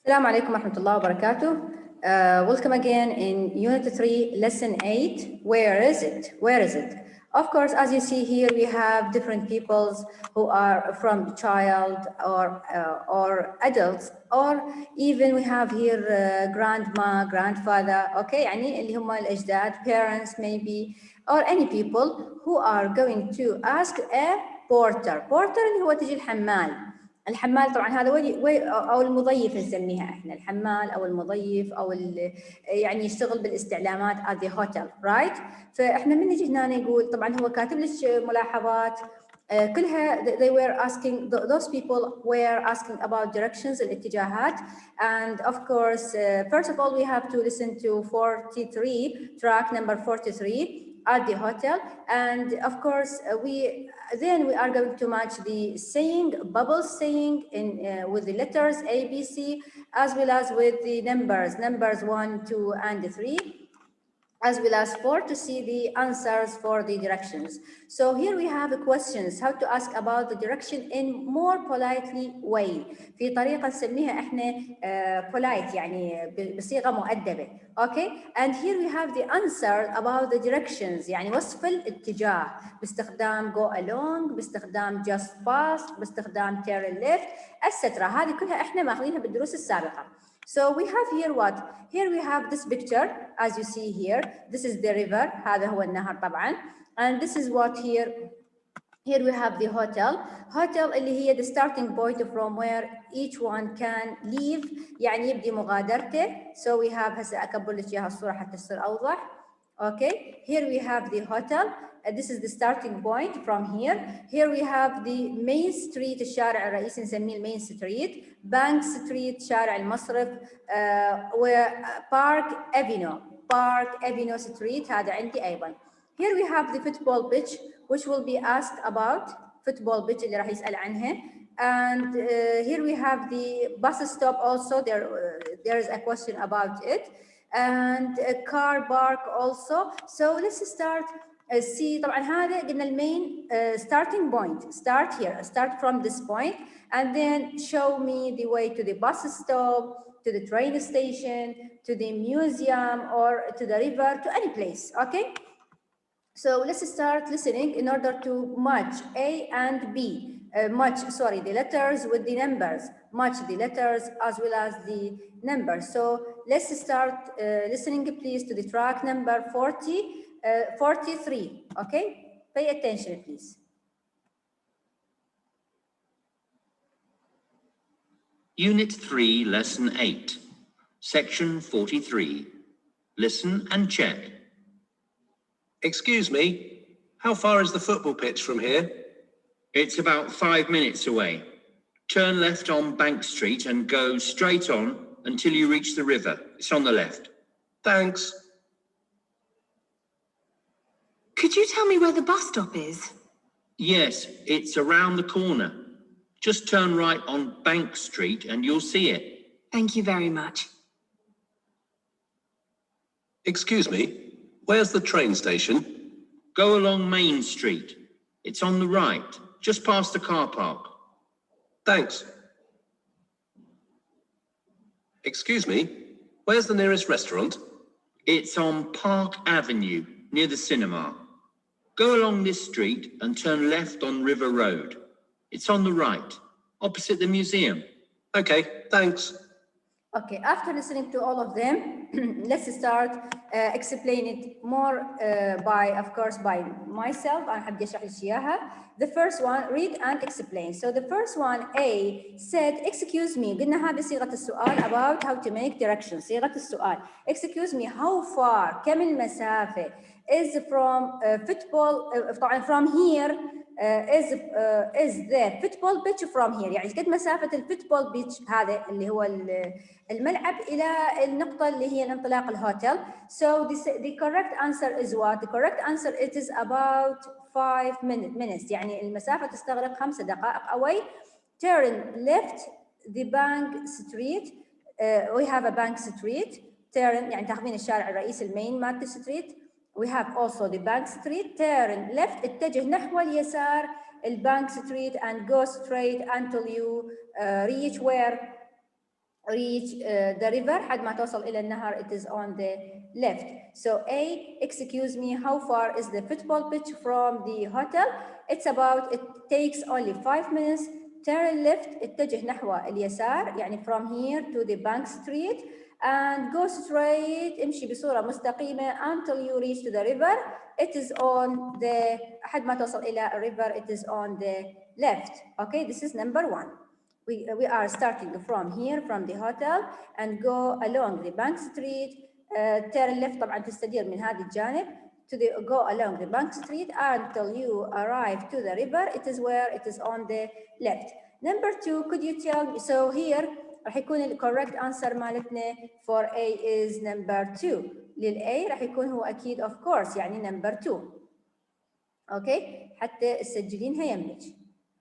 السلام عليكم ورحمة الله وبركاته. Welcome again in Unit 3, Lesson 8. Where is it? Where is it? Of course, as you see here, we have different peoples who are from child or adults, or even we have here grandma, grandfather. Okay, يعني اللي هم الأجداد, parents maybe, or any people who are going to ask a porter. Porter اللي هو تجي الحمال. الحمال طبعا هذا او المضيف نسميها احنا الحمال او المضيف او يعني يشتغل بالاستعلامات at the hotel, right؟ فاحنا من نجي هنا نقول طبعا هو كاتب لك ملاحظات كلها they were asking, those people were asking about directions الاتجاهات, and of course first of all we have to listen to 43 track number 43 at the hotel, and of course we are going to match the saying, bubble saying in with the letters A, B, C, as well as with the numbers 1, 2, and 3, as well as 4 to see the answers for the directions. So here we have questions how to ask about the direction in more politely way, في طريقة نسميها احنا polite يعني بصيغة مؤدبة. Okay, and here we have the answer about the directions, يعني وصف الاتجاه باستخدام go along, باستخدام just pass, باستخدام turn left, etc. هذه كلها احنا ماخذينها بالدروس السابقة. So we have here what? Here we have this picture as you see here. This is the river. هذا هو النهر طبعا. And this is what here. Here we have the hotel. Hotel اللي هي the starting point from where each one can leave. يعني يبدي مغادرته. So we have هسه أكبر لك إياها الصورة حتى تصير أوضح. Okay. Here we have the hotel. This is the starting point from here. Here we have the main street, الشارع الرئيسي نسميه المين ستريت. Bank Street, شارع المصرف. Park Avenue Street هذا عندي أيضا. Here we have the football pitch, which will be asked about. Football pitch اللي راح يسأل عنها. And here we have the bus stop also. There is a question about it. And a car park also. So let's start. See طبعا هذا قلنا المين starting point. Start here. Start from this point, and then show me the way to the bus stop, to the train station, to the museum, or to the river, to any place. Okay. So let's start listening in order to match A and B. The letters with the numbers. Match the letters as well as the numbers. So let's start listening, please, to the track number 43. Okay? Pay attention, please. Unit 3, Lesson 8, Section 43. Listen and check. Excuse me, how far is the football pitch from here? It's about 5 minutes away. Turn left on Bank Street and go straight on until you reach the river. It's on the left. Thanks. Could you tell me where the bus stop is? Yes, it's around the corner. Just turn right on Bank Street and you'll see it. Thank you very much. Excuse me, where's the train station? Go along Main Street. It's on the right, just past the car park. Thanks. Excuse me, where's the nearest restaurant? It's on Park Avenue, near the cinema. Go along this street and turn left on River Road. It's on the right, opposite the museum. Okay, thanks. Okay, after listening to all of them, let's start explain it more by myself. أنا حابة أشرح لك إياها. The first one, read and explain. So the first one, A, said, excuse me. قلنا هذه صيغة السؤال about how to make directions. صيغة السؤال. Excuse me, how far? كم المسافة? Is from football, طبعا from here. Is the football pitch from here يعني قد مسافة الفوتبول بيتش هذا اللي هو الملعب إلى النقطة اللي هي الانطلاق الهوتيل. So the correct answer is what? The correct answer it is about 5 minutes يعني المسافة تستغرق 5 دقائق away. Turn left the Bank Street. We have a Bank Street. Turn يعني تاخذين الشارع الرئيسي المين ماركت ستريت. We have also the Bank Street. Turn left اتجه نحو اليسار البانك ستريت and go straight until you reach where reach the river حد ما توصل إلى النهر. It is on the left. So A, excuse me, how far is the football pitch from the hotel? It's about, it takes only 5 minutes. Turn left, اتجه نحو اليسار يعني from here to the Bank Street and go straight, امشي بصورة مستقيمة until you reach to the river. It is on the, حد ما توصل إلى river, it is on the left. Okay, this is number 1. We are starting from here, from the hotel, and go along the Bank Street. Turn left طبعا تستدير من هذا الجانب to the, go along the Bank Street until you arrive to the river. It is where it is on the left. Number 2, could you tell me, so here راح يكون ال correct answer مالتنا for A is number 2. لل A راح يكون هو أكيد of course يعني number 2. أوكي حتى تسجلينها يمك.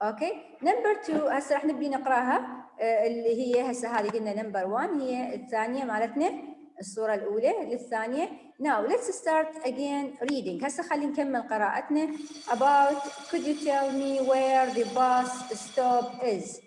اوكي نمبر 2 هسه راح نبي نقراها اللي هي هسه هذه قلنا نمبر 1 هي الثانيه مالتنا الصوره الاولى للثانيه. Now let's start again reading. هسه خلينا نكمل قراءتنا. About, could you tell me where the bus stop is?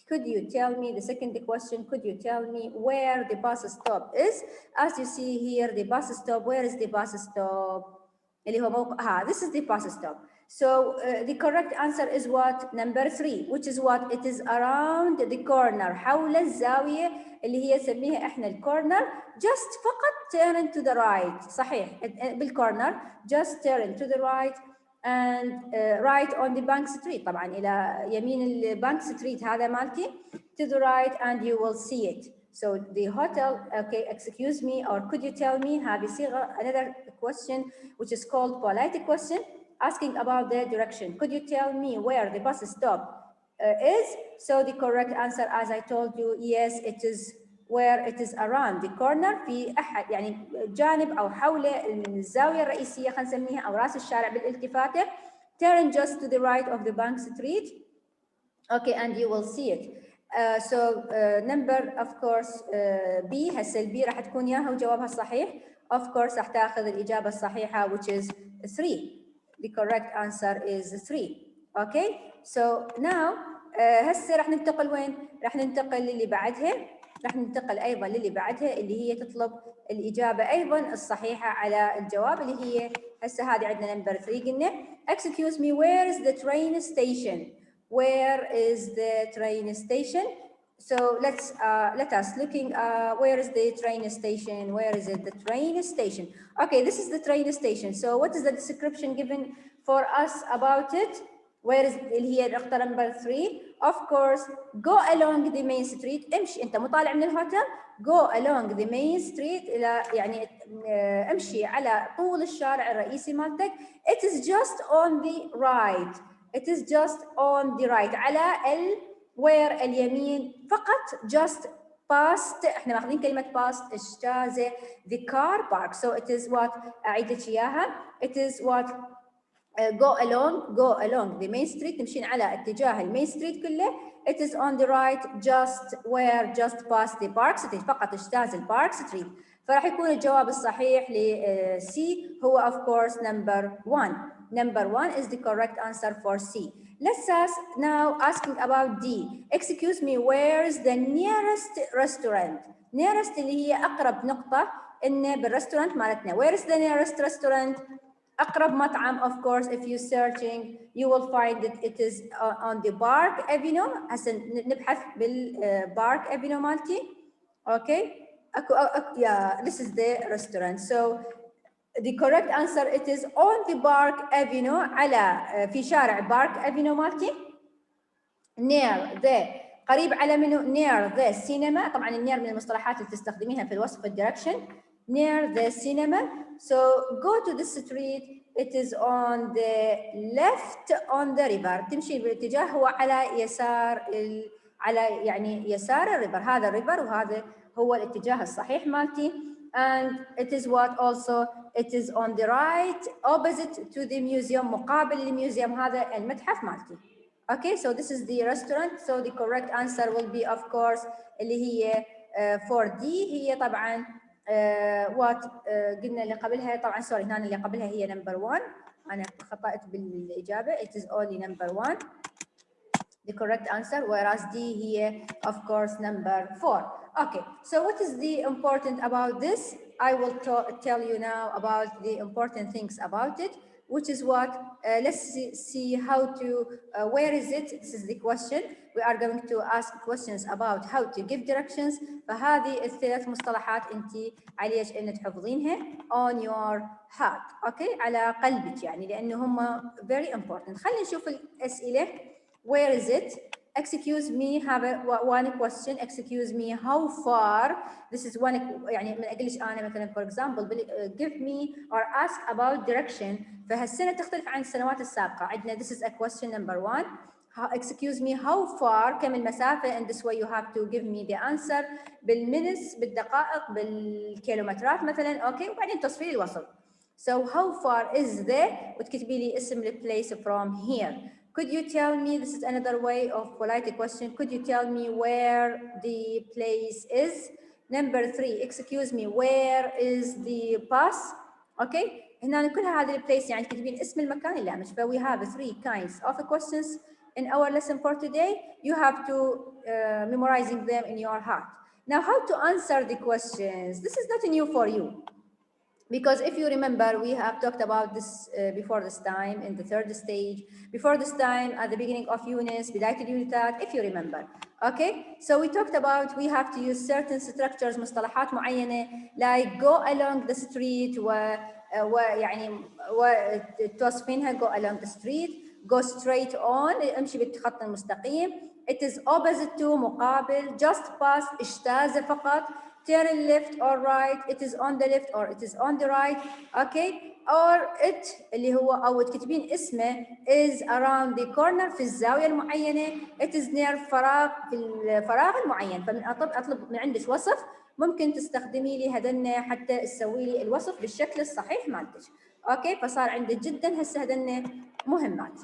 Could you tell me, the second question, could you tell me where the bus stop is? As you see here, the bus stop, where is the bus stop? اللي هو موقع this is the bus stop. So the correct answer is what? Number 3, which is what? It is around the corner. حول الزاوية اللي هي سميها احنا الكورنر. Just فقط turn to the right. صحيح بالكورنر. Just turn to the right and right on the Bank Street. طبعا إلى يمين البانك ستريت هذا مالتي. To the right and you will see it. So the hotel, okay, excuse me, or could you tell me, هذه صيغة, another question which is called polite question, asking about the direction. Could you tell me where the bus stop is? So the correct answer, as I told you, yes, it is where it is around the corner, في أحد يعني جانب أو حول الزاوية الرئيسية خلينا نسميها أو رأس الشارع بالالتفاتة. Turn just to the right of the Bank Street. Okay, and you will see it. Number of course B هسه البي راح تكون ياها وجوابها الصحيح. Of course راح تاخذ الإجابة الصحيحة which is 3. The correct answer is 3. Okay, so now هسه راح ننتقل وين؟ راح ننتقل للي بعدها. راح ننتقل أيضا للي بعدها اللي هي تطلب الإجابة أيضا الصحيحة على الجواب اللي هي هسه هذه عندنا نمبر 3 قلنا. Excuse me, where is the train station? Where is the train station? So let us looking. Where is the train station? Where is it? The train station. Okay, this is the train station. So what is the description given for us about it? Where is اللي هي النقطة number 3? Of course, go along the main street. امشي أنت مطالع من الهوتيل. Go along the main street إلى يعني امشي على طول الشارع الرئيسي مالتك. It is just on the right. It is just on the right. على where اليمين فقط. Just past. احنا ماخذين كلمة past اجتاز the car park. So it is what أعيد لك إياها. It is what go along the main street. تمشين على اتجاه المين ستريت كله. It is on the right just where just past the park street. فقط اجتاز البارك ستريت. فراح يكون الجواب الصحيح ل C هو of course number 1. Number 1 is the correct answer for C. Let's ask now asking about D. Excuse me, where is the nearest restaurant? Nearest اللي هي أقرب نقطة إنه بالرestaurant مالتنا. Where is the nearest restaurant? أقرب مطعم of course if you searching you will find that it is on the Park Avenue. هسه نبحث بالبارك Avenue مالتي. Okay. Yeah, this is the restaurant. So the correct answer it is on the Park Avenue. على في شارع Park Avenue مالتي. Near the قريب على منه near the cinema. طبعا near من المصطلحات اللي تستخدمينها في الوصف الدايركشن. Near the cinema. So go to the street. It is on the left on the river. تمشي بالاتجاه هو على يسار على يعني يسار الريفر. هذا الريفر وهذا هو الاتجاه الصحيح مالتي. And it is what also it is on the right opposite to the museum. مقابل للميوزيوم هذا المتحف مالتي. Okay, so this is the restaurant. So the correct answer will be of course اللي هي for D هي طبعا what قلنا اللي قبلها طبعا سوري هنا اللي قبلها هي number 1. أنا خطأت بالإجابة. It is only number 1 the correct answer, whereas D here of course number 4. Okay, so what is the important about this? I will tell you now about the important things about it, which is what, let's see how to, where is it? This is the question. We are going to ask questions about how to give directions. فهذه الثلاث مصطلحات انت عليك ان تحفظينها on your heart. Okay, على قلبك يعني لانه هم very important. خلينا نشوف الاسئله. Where is it? Excuse me, have one question. Excuse me, how far? This is one يعني من أجلش أنا مثلا for example give me or ask about direction. فهالسنة تختلف عن السنوات السابقة. عندنا this is a question number one. Excuse me, how far? كم المسافة? And this way you have to give me the answer بالمنس بالدقائق بالكيلومترات مثلا. أوكي وبعدين تصفير الوصل. So how far is there? وتكتبي لي اسم the place from here. Could you tell me, this is another way of polite question, could you tell me where the place is? Number three, excuse me, where is the bus? Okay, هنا كلها هذه البليس يعني تكتبين اسم المكان اللي مش. ف we have three kinds of questions in our lesson for today. You have to memorizing them in your heart. Now how to answer the questions? This is not new for you. Because if you remember, we have talked about this before this time in the third stage, before this time at the beginning of units, بداية اليونتات, if you remember. Okay, so we talked about we have to use certain structures, مصطلحات معينة, like go along the street ويعني توصفينها go along the street, go straight on, امشي بالخط المستقيم, it is opposite to مقابل, just pass اجتاز فقط, turn left or right, it is on the left or it is on the right, okay, or it اللي هو أو تكتبين اسمه is around the corner في الزاوية المعينة, it is near فراغ في الفراغ المعين. فمن أطلب من عندك وصف ممكن تستخدمي لي هذن حتى تسوي لي الوصف بالشكل الصحيح مالتك. اوكي فصار عندك جدا هسه هذن مهمات.